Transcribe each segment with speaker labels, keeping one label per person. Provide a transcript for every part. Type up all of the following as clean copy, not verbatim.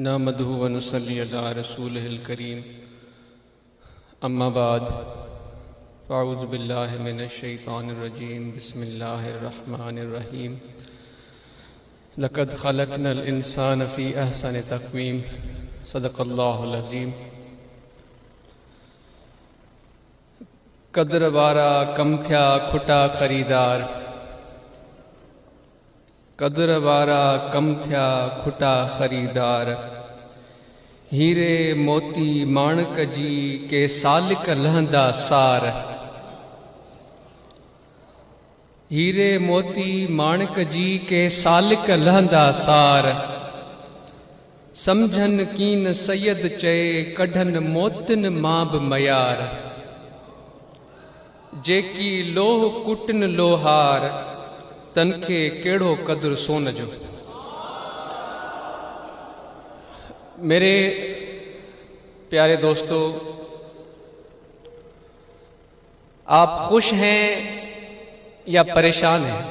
Speaker 1: نحمدہ ونصلی علی رسولہ الکریم اما بعد اعوذ باللہ من الشیطان الرجیم بسم اللہ الرحمن الرحیم لقد خلقنا الانسان فی احسن تقویم صدق اللہ العظیم۔ قدر وارا کم تھیا کھٹا خریدار، قدر وارا کم تھیا کھٹا خریدار، ہیرے موتی مانک جی کے سالک لہندا سار، ہیرے موتی مانک جی کے سالک لہندا سار، سمجھن کین سید چے کڈھن موتن ماب میار، جیکی لوہ کٹن لوہار تنکھے کیڑو قدر سون جو۔ میرے پیارے دوستو، آپ خوش ہیں یا پریشان ہیں؟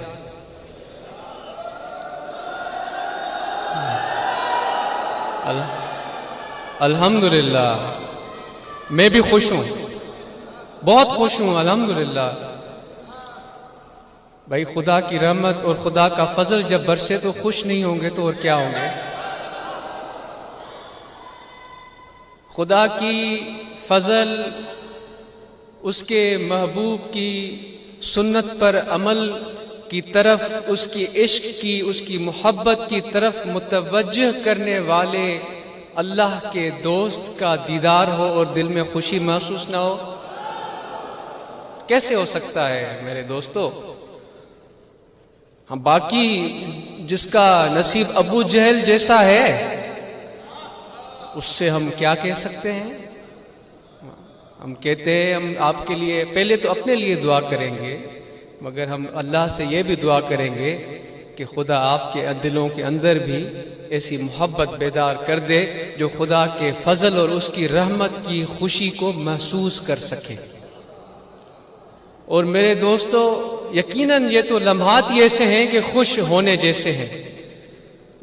Speaker 1: الحمدللہ میں بھی خوش ہوں، بہت خوش ہوں الحمدللہ۔ بھائی خدا کی رحمت اور خدا کا فضل جب برسے تو خوش نہیں ہوں گے تو اور کیا ہوں گے؟ خدا کی فضل، اس کے محبوب کی سنت پر عمل کی طرف، اس کی عشق کی، اس کی محبت کی طرف متوجہ کرنے والے اللہ کے دوست کا دیدار ہو اور دل میں خوشی محسوس نہ ہو، کیسے ہو سکتا ہے میرے دوستو؟ ہم باقی جس کا نصیب ابو جہل جیسا ہے اس سے ہم کیا کہہ سکتے ہیں؟ ہم کہتے ہیں ہم آپ کے لیے پہلے تو اپنے لیے دعا کریں گے، مگر ہم اللہ سے یہ بھی دعا کریں گے کہ خدا آپ کے دلوں کے اندر بھی ایسی محبت بیدار کر دے جو خدا کے فضل اور اس کی رحمت کی خوشی کو محسوس کر سکے۔ اور میرے دوستو، یقیناً یہ تو لمحات ہی ایسے ہیں کہ خوش ہونے جیسے ہیں،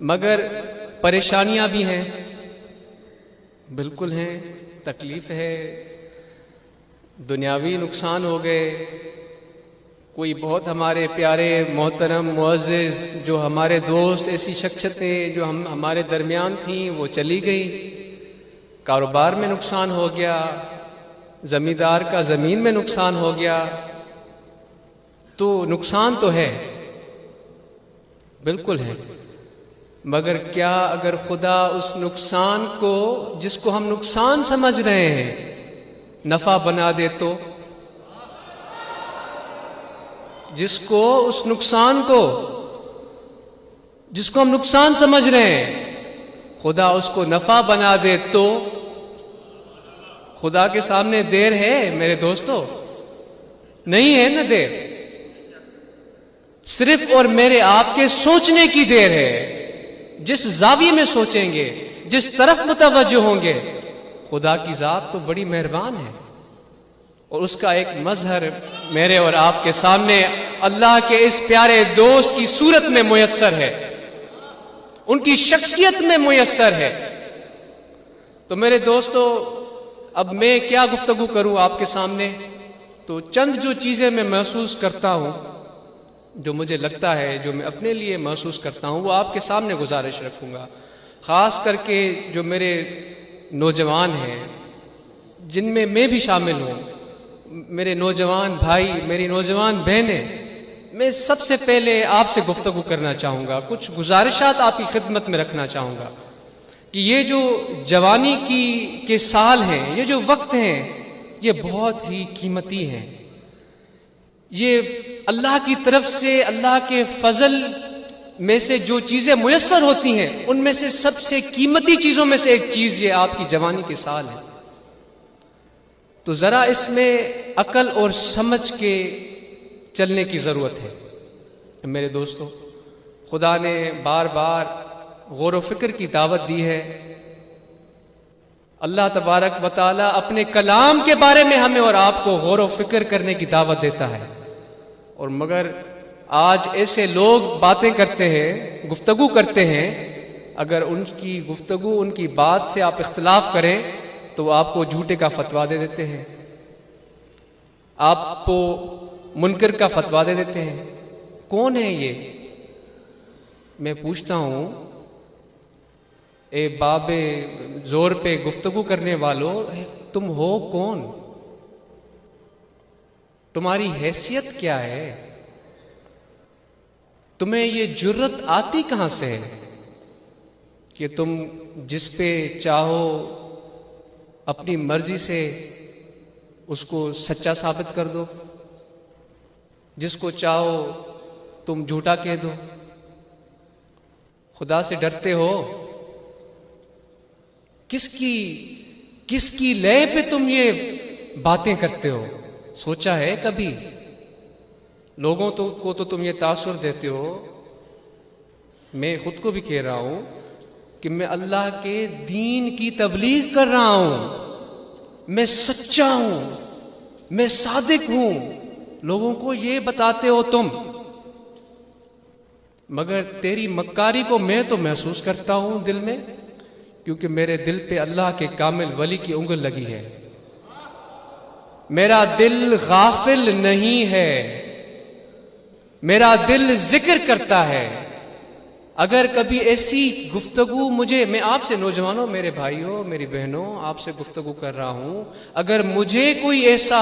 Speaker 1: مگر پریشانیاں بھی ہیں، بالکل ہیں، تکلیف ہے، دنیاوی نقصان ہو گئے، کوئی بہت ہمارے پیارے محترم معزز جو ہمارے دوست، ایسی شخصیتیں جو ہمارے درمیان تھیں وہ چلی گئیں، کاروبار میں نقصان ہو گیا، زمیندار کا زمین میں نقصان ہو گیا، تو نقصان تو ہے، بالکل ہے، مگر کیا اگر خدا اس نقصان کو، جس کو ہم نقصان سمجھ رہے ہیں، نفع بنا دے تو؟ جس کو اس نقصان کو، جس کو ہم نقصان سمجھ رہے ہیں، خدا اس کو نفع بنا دے تو؟ خدا کے سامنے دیر ہے میرے دوستو؟ نہیں ہے نا دیر، صرف اور میرے آپ کے سوچنے کی دیر ہے۔ جس زاویے میں سوچیں گے، جس طرف متوجہ ہوں گے، خدا کی ذات تو بڑی مہربان ہے، اور اس کا ایک مظہر میرے اور آپ کے سامنے اللہ کے اس پیارے دوست کی صورت میں میسر ہے، ان کی شخصیت میں میسر ہے۔ تو میرے دوستو، اب میں کیا گفتگو کروں آپ کے سامنے؟ تو چند جو چیزیں میں محسوس کرتا ہوں، جو مجھے لگتا ہے، جو میں اپنے لیے محسوس کرتا ہوں، وہ آپ کے سامنے گزارش رکھوں گا، خاص کر کے جو میرے نوجوان ہیں، جن میں میں بھی شامل ہوں، میرے نوجوان بھائی، میری نوجوان بہنیں، میں سب سے پہلے آپ سے گفتگو کرنا چاہوں گا، کچھ گزارشات آپ کی خدمت میں رکھنا چاہوں گا کہ یہ جو جوانی کے سال ہیں، یہ جو وقت ہیں، یہ بہت ہی قیمتی ہیں۔ یہ اللہ کی طرف سے، اللہ کے فضل میں سے جو چیزیں میسر ہوتی ہیں، ان میں سے سب سے قیمتی چیزوں میں سے ایک چیز یہ آپ کی جوانی کے سال ہے۔ تو ذرا اس میں عقل اور سمجھ کے چلنے کی ضرورت ہے میرے دوستو۔ خدا نے بار بار غور و فکر کی دعوت دی ہے۔ اللہ تبارک و تعالیٰ اپنے کلام کے بارے میں ہمیں اور آپ کو غور و فکر کرنے کی دعوت دیتا ہے، اور مگر آج ایسے لوگ باتیں کرتے ہیں، گفتگو کرتے ہیں اگر ان کی گفتگو، ان کی بات سے آپ اختلاف کریں تو وہ آپ کو جھوٹے کا فتویٰ دے دیتے ہیں، آپ کو منکر کا فتویٰ دے دیتے ہیں۔ کون ہے یہ؟ میں پوچھتا ہوں، اے باب زور پہ گفتگو کرنے والوں، تم ہو کون؟ تمہاری حیثیت کیا ہے؟ تمہیں یہ جرت آتی کہاں سے ہے کہ تم جس پہ چاہو اپنی مرضی سے اس کو سچا ثابت کر دو، جس کو چاہو تم جھوٹا کہہ دو؟ خدا سے ڈرتے ہو؟ کس کی لے پہ تم یہ باتیں کرتے ہو؟ سوچا ہے کبھی؟ لوگوں کو تو تم یہ تاثر دیتے ہو، میں خود کو بھی کہہ رہا ہوں کہ میں اللہ کے دین کی تبلیغ کر رہا ہوں، میں سچا ہوں، میں صادق ہوں، لوگوں کو یہ بتاتے ہو تم، مگر تیری مکاری کو میں تو محسوس کرتا ہوں دل میں، کیونکہ میرے دل پہ اللہ کے کامل ولی کی انگل لگی ہے۔ میرا دل غافل نہیں ہے، میرا دل ذکر کرتا ہے۔ اگر کبھی ایسی گفتگو میں آپ سے نوجوانوں، میرے بھائیوں، میری بہنوں، آپ سے گفتگو کر رہا ہوں، اگر مجھے کوئی ایسا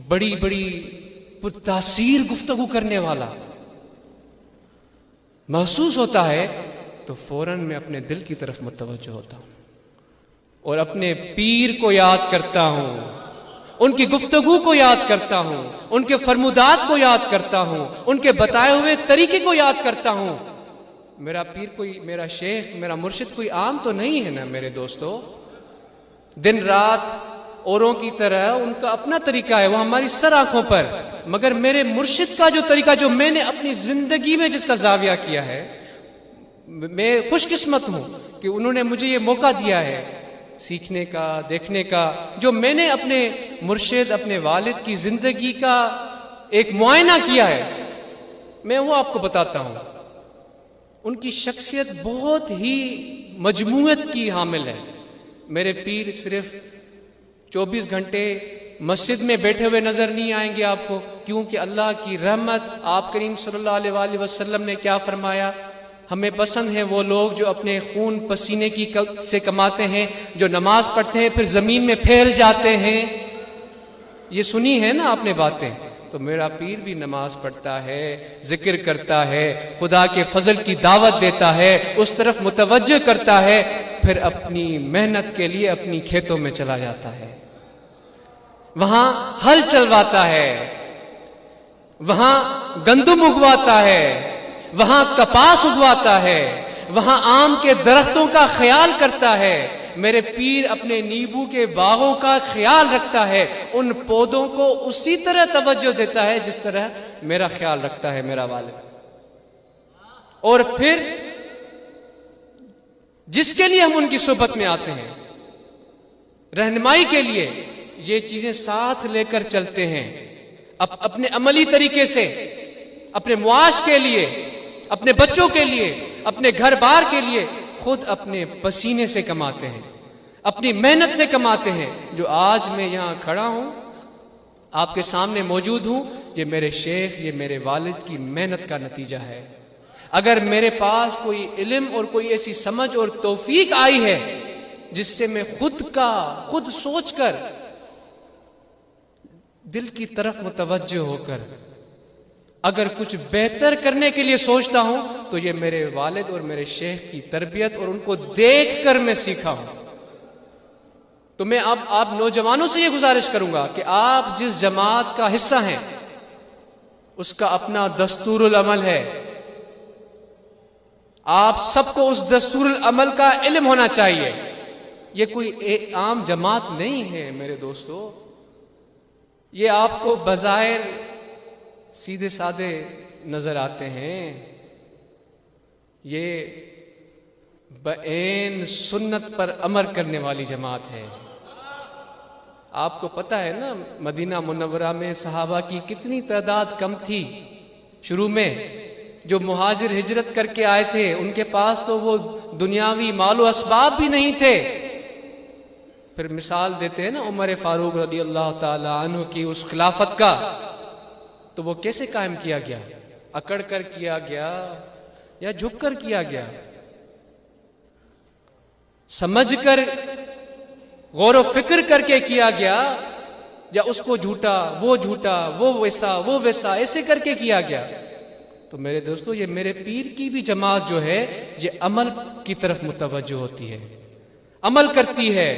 Speaker 1: بڑی پرتاثیر گفتگو کرنے والا محسوس ہوتا ہے تو فوراً میں اپنے دل کی طرف متوجہ ہوتا ہوں اور اپنے پیر کو یاد کرتا ہوں، ان کی گفتگو کو یاد کرتا ہوں، ان کے فرمودات کو یاد کرتا ہوں، ان کے بتائے ہوئے طریقے کو یاد کرتا ہوں۔ میرا پیر کوئی، میرا شیخ، میرا مرشد کوئی عام تو نہیں ہے نا میرے دوستو۔ دن رات اوروں کی طرح ان کا اپنا طریقہ ہے، وہ ہماری سر آنکھوں پر، مگر میرے مرشد کا جو طریقہ، جو میں نے اپنی زندگی میں جس کا زاویہ کیا ہے، میں خوش قسمت ہوں کہ انہوں نے مجھے یہ موقع دیا ہے سیکھنے کا، دیکھنے کا، جو میں نے اپنے مرشد، اپنے والد کی زندگی کا ایک معائنہ کیا ہے، میں وہ آپ کو بتاتا ہوں۔ ان کی شخصیت بہت ہی مجموعیت کی حامل ہے۔ میرے پیر صرف 24 گھنٹے مسجد میں بیٹھے ہوئے نظر نہیں آئیں گے آپ کو، کیونکہ اللہ کی رحمت، آپ کریم صلی اللہ علیہ وآلہ وسلم نے کیا فرمایا؟ ہمیں پسند ہیں وہ لوگ جو اپنے خون پسینے سے کماتے ہیں، جو نماز پڑھتے ہیں پھر زمین میں پھیل جاتے ہیں۔ یہ سنی ہے نا آپ نے باتیں؟ تو میرا پیر بھی نماز پڑھتا ہے، ذکر کرتا ہے، خدا کے فضل کی دعوت دیتا ہے، اس طرف متوجہ کرتا ہے، پھر اپنی محنت کے لیے اپنی کھیتوں میں چلا جاتا ہے، وہاں ہل چلواتا ہے، وہاں گندم اگواتا ہے، وہاں کپاس اگواتا ہے، وہاں آم کے درختوں کا خیال کرتا ہے۔ میرے پیر اپنے نیبو کے باغوں کا خیال رکھتا ہے، ان پودوں کو اسی طرح توجہ دیتا ہے جس طرح میرا خیال رکھتا ہے میرا والد۔ اور پھر جس کے لیے ہم ان کی صحبت میں آتے ہیں، رہنمائی کے لیے، یہ چیزیں ساتھ لے کر چلتے ہیں، اپنے عملی طریقے سے، اپنے معاش کے لیے، اپنے بچوں کے لیے، اپنے گھر بار کے لیے، خود اپنے پسینے سے کماتے ہیں، اپنی محنت سے کماتے ہیں۔ جو آج میں یہاں کھڑا ہوں، آپ کے سامنے موجود ہوں، یہ میرے شیخ، یہ میرے والد کی محنت کا نتیجہ ہے۔ اگر میرے پاس کوئی علم اور کوئی ایسی سمجھ اور توفیق آئی ہے جس سے میں خود سوچ کر، دل کی طرف متوجہ ہو کر اگر کچھ بہتر کرنے کے لیے سوچتا ہوں، تو یہ میرے والد اور میرے شیخ کی تربیت اور ان کو دیکھ کر میں سیکھا ہوں۔ تو میں اب آپ نوجوانوں سے یہ گزارش کروں گا کہ آپ جس جماعت کا حصہ ہیں، اس کا اپنا دستور العمل ہے، آپ سب کو اس دستور العمل کا علم ہونا چاہیے۔ یہ کوئی ایک عام جماعت نہیں ہے میرے دوستو، یہ آپ کو بظاہر سیدھے سادے نظر آتے ہیں، یہ بعین سنت پر عمل کرنے والی جماعت ہے۔ آپ کو پتہ ہے نا مدینہ منورہ میں صحابہ کی کتنی تعداد کم تھی شروع میں، جو مہاجر ہجرت کر کے آئے تھے ان کے پاس تو وہ دنیاوی مال و اسباب بھی نہیں تھے. پھر مثال دیتے ہیں نا عمر فاروق رضی اللہ تعالی عنہ کی اس خلافت کا، تو وہ کیسے قائم کیا گیا؟ اکڑ کر کیا گیا یا جھک کر کیا گیا؟ سمجھ کر غور و فکر کر کے کیا گیا یا اس کو جھوٹا وہ ویسا ایسے کر کے کیا گیا؟ تو میرے دوستو، یہ میرے پیر کی بھی جماعت جو ہے یہ عمل کی طرف متوجہ ہوتی ہے، عمل کرتی ہے.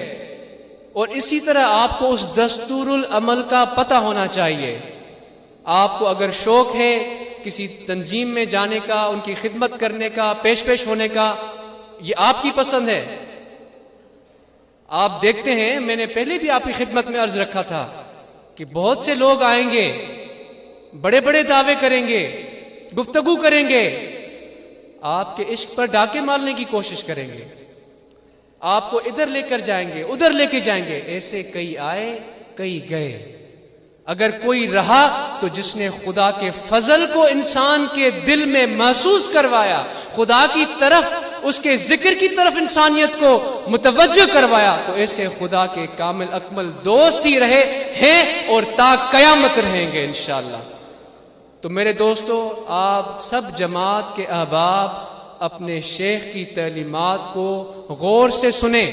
Speaker 1: اور اسی طرح آپ کو اس دستور العمل کا پتہ ہونا چاہیے. آپ کو اگر شوق ہے کسی تنظیم میں جانے کا، ان کی خدمت کرنے کا، پیش ہونے کا، یہ آپ کی پسند ہے. آپ دیکھتے ہیں، میں نے پہلے بھی آپ کی خدمت میں عرض رکھا تھا کہ بہت سے لوگ آئیں گے، بڑے بڑے دعوے کریں گے، گفتگو کریں گے، آپ کے عشق پر ڈاکے مارنے کی کوشش کریں گے، آپ کو ادھر لے کر جائیں گے، ادھر لے کے جائیں گے. ایسے کئی آئے کئی گئے. اگر کوئی رہا تو جس نے خدا کے فضل کو انسان کے دل میں محسوس کروایا، خدا کی طرف، اس کے ذکر کی طرف انسانیت کو متوجہ کروایا، تو ایسے خدا کے کامل اکمل دوست ہی رہے ہیں اور تا قیامت رہیں گے انشاءاللہ. تو میرے دوستو، آپ سب جماعت کے احباب اپنے شیخ کی تعلیمات کو غور سے سنیں.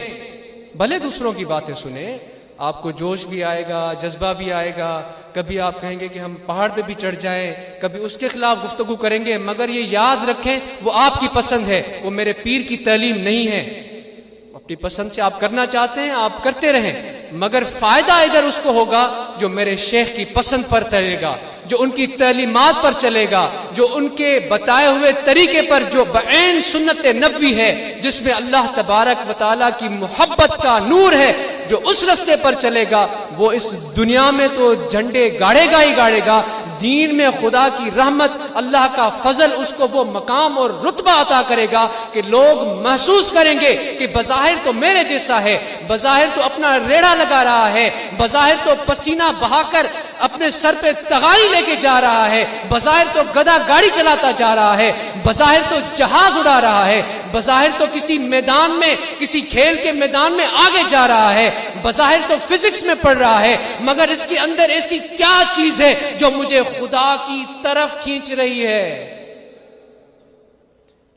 Speaker 1: بھلے دوسروں کی باتیں سنیں، آپ کو جوش بھی آئے گا، جذبہ بھی آئے گا، کبھی آپ کہیں گے کہ ہم پہاڑ پہ بھی چڑھ جائیں، کبھی اس کے خلاف گفتگو کریں گے، مگر یہ یاد رکھیں وہ آپ کی پسند ہے، وہ میرے پیر کی تعلیم نہیں ہے. اپنی پسند سے آپ کرنا چاہتے ہیں آپ کرتے رہیں، مگر فائدہ ادھر اس کو ہوگا جو میرے شیخ کی پسند پر چلے گا، جو ان کی تعلیمات پر چلے گا، جو ان کے بتائے ہوئے طریقے پر، جو بعین سنت نبوی ہے، جس میں اللہ تبارک و تعالیٰ کی محبت کا نور ہے، جو اس رستے پر چلے گا وہ اس دنیا میں تو جھنڈے گاڑے گا ہی گاڑے گا، دین میں خدا کی رحمت، اللہ کا فضل اس کو وہ مقام اور رتبہ عطا کرے گا کہ لوگ محسوس کریں گے کہ بظاہر تو میرے جیسا ہے، بظاہر تو اپنا ریڑھا لگا رہا ہے، بظاہر تو پسینہ بہا کر اپنے سر پہ تغاری لے کے جا رہا ہے، بظاہر تو گدا گاڑی چلاتا جا رہا ہے، بظاہر تو جہاز اڑا رہا ہے، بظاہر تو کسی میدان میں، کسی کھیل کے میدان میں آگے جا رہا ہے، بظاہر تو فزکس میں پڑھ رہا ہے، مگر اس کے اندر ایسی کیا چیز ہے جو مجھے خدا کی طرف کھینچ رہی ہے؟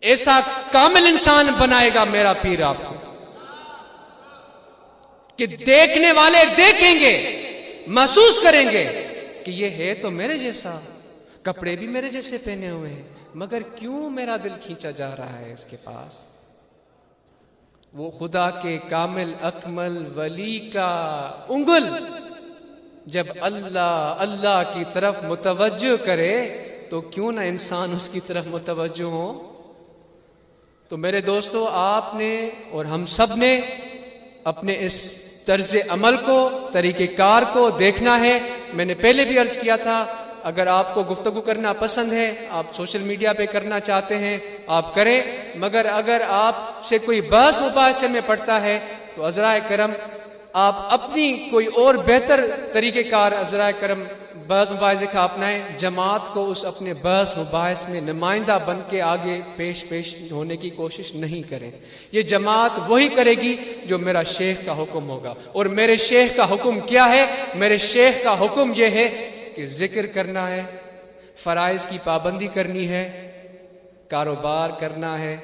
Speaker 1: ایسا کامل انسان بنائے گا میرا پیر آپ کو کہ دیکھنے والے دیکھیں گے، محسوس کریں گے کہ یہ ہے تو میرے جیسا، کپڑے بھی میرے جیسے پہنے ہوئے ہیں، مگر کیوں میرا دل کھینچا جا رہا ہے اس کے پاس؟ وہ خدا کے کامل اکمل ولی کا انگل جب اللہ اللہ کی طرف متوجہ کرے تو کیوں نہ انسان اس کی طرف متوجہ ہو؟ تو میرے دوستو، آپ نے اور ہم سب نے اپنے اس طرز عمل کو، طریقہ کار کو دیکھنا ہے. میں نے پہلے بھی عرض کیا تھا، اگر آپ کو گفتگو کرنا پسند ہے، آپ سوشل میڈیا پہ کرنا چاہتے ہیں آپ کریں، مگر اگر آپ سے کوئی بحث مباحثے میں پڑتا ہے تو عذرائے کرم آپ اپنی کوئی اور بہتر طریقہ کار عذرائے کرم بحث مباحثے کا اپنائیں. جماعت کو اس اپنے بحث مباحث میں نمائندہ بن کے آگے پیش ہونے کی کوشش نہیں کریں. یہ جماعت وہی کرے گی جو میرا شیخ کا حکم ہوگا. اور میرے شیخ کا حکم کیا ہے؟ میرے شیخ کا حکم یہ ہے کہ ذکر کرنا ہے، فرائض کی پابندی کرنی ہے، کاروبار کرنا ہے،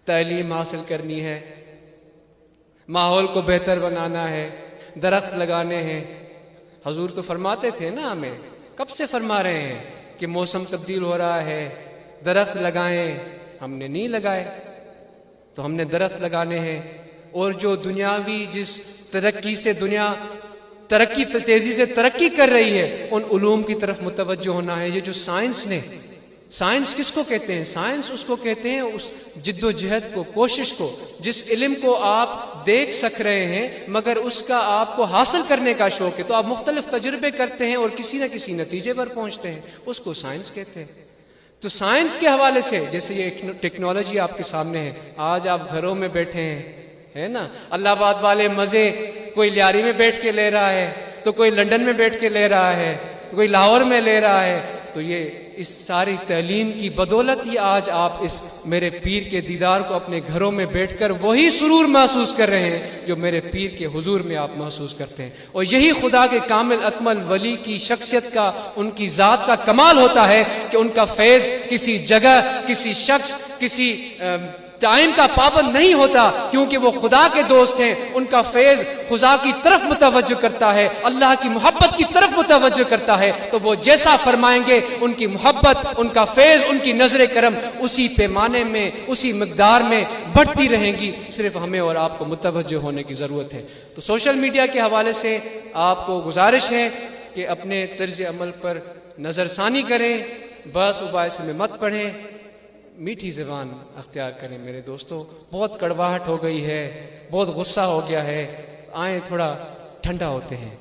Speaker 1: تعلیم حاصل کرنی ہے، ماحول کو بہتر بنانا ہے، درخت لگانے ہیں. حضور تو فرماتے تھے نا، ہمیں کب سے فرما رہے ہیں کہ موسم تبدیل ہو رہا ہے، درخت لگائیں. ہم نے نہیں لگائے تو ہم نے درخت لگانے ہیں. اور جو دنیاوی جس ترقی سے دنیا تیزی سے ترقی کر رہی ہے، ان علوم کی طرف متوجہ ہونا ہے. یہ جو سائنس نے، سائنس کس کو کہتے ہیں؟ سائنس اس کو کہتے ہیں اس جد و جہد کو، کوشش کو، جس علم کو آپ دیکھ سک رہے ہیں مگر اس کا آپ کو حاصل کرنے کا شوق ہے، تو آپ مختلف تجربے کرتے ہیں اور کسی نہ کسی نتیجے پر پہنچتے ہیں، اس کو سائنس کہتے ہیں. تو سائنس کے حوالے سے جیسے یہ ٹیکنالوجی آپ کے سامنے ہے، آج آپ گھروں میں بیٹھے ہیں، ہے نا، اللہ آباد والے مزے کوئی لیاری میں بیٹھ کے لے رہا ہے، تو کوئی لندن میں بیٹھ کے لے رہا ہے، تو کوئی لاہور میں لے رہا ہے، تو یہ اس ساری تعلیم کی بدولت ہی آج آپ اس میرے پیر کے دیدار کو اپنے گھروں میں بیٹھ کر وہی سرور محسوس کر رہے ہیں جو میرے پیر کے حضور میں آپ محسوس کرتے ہیں. اور یہی خدا کے کامل اکمل ولی کی شخصیت کا، ان کی ذات کا کمال ہوتا ہے کہ ان کا فیض کسی جگہ، کسی شخص، کسی ٹائم کا پابند نہیں ہوتا، کیونکہ وہ خدا کے دوست ہیں. ان کا فیض خدا کی طرف متوجہ کرتا ہے، اللہ کی محبت کی طرف متوجہ کرتا ہے. تو وہ جیسا فرمائیں گے ان کی محبت، ان کا فیض، ان کی نظر کرم اسی پیمانے میں، اسی مقدار میں بڑھتی رہیں گی. صرف ہمیں اور آپ کو متوجہ ہونے کی ضرورت ہے. تو سوشل میڈیا کے حوالے سے آپ کو گزارش ہے کہ اپنے طرز عمل پر نظر ثانی کریں، بس مباحثے میں مت پڑھیں، میٹھی زبان اختیار کریں. میرے دوستو، بہت کڑواہٹ ہو گئی ہے، بہت غصہ ہو گیا ہے. آئیں تھوڑا ٹھنڈا ہوتے ہیں،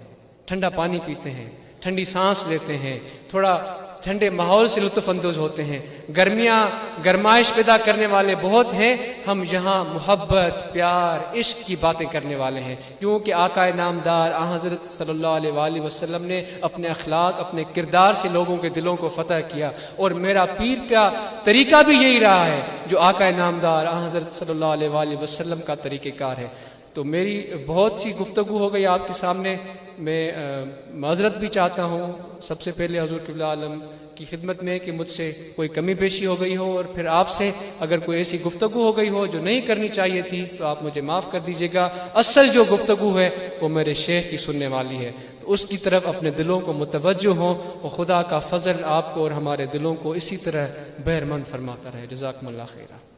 Speaker 1: ٹھنڈا پانی پیتے ہیں، ٹھنڈی سانس لیتے ہیں، تھوڑا ٹھنڈے ماحول سے لطف اندوز ہوتے ہیں. گرمیاں گرمائش پیدا کرنے والے بہت ہیں. ہم یہاں محبت، پیار، عشق کی باتیں کرنے والے ہیں، کیونکہ آقا نامدار حضرت صلی اللہ علیہ وآلہ وسلم نے اپنے اخلاق، اپنے کردار سے لوگوں کے دلوں کو فتح کیا. اور میرا پیر کا طریقہ بھی یہی رہا ہے جو آقا نامدار حضرت صلی اللہ علیہ وآلہ وسلم کا طریقہ کار ہے. تو میری بہت سی گفتگو ہو گئی آپ کے سامنے. میں معذرت بھی چاہتا ہوں سب سے پہلے حضور قبلہ عالم کی خدمت میں کہ مجھ سے کوئی کمی بیشی ہو گئی ہو، اور پھر آپ سے اگر کوئی ایسی گفتگو ہو گئی ہو جو نہیں کرنی چاہیے تھی تو آپ مجھے معاف کر دیجیے گا. اصل جو گفتگو ہے وہ میرے شیخ کی سننے والی ہے، تو اس کی طرف اپنے دلوں کو متوجہ ہوں، اور خدا کا فضل آپ کو اور ہمارے دلوں کو اسی طرح بہرمند فرماتا رہے. جزاکم اللہ خیرہ.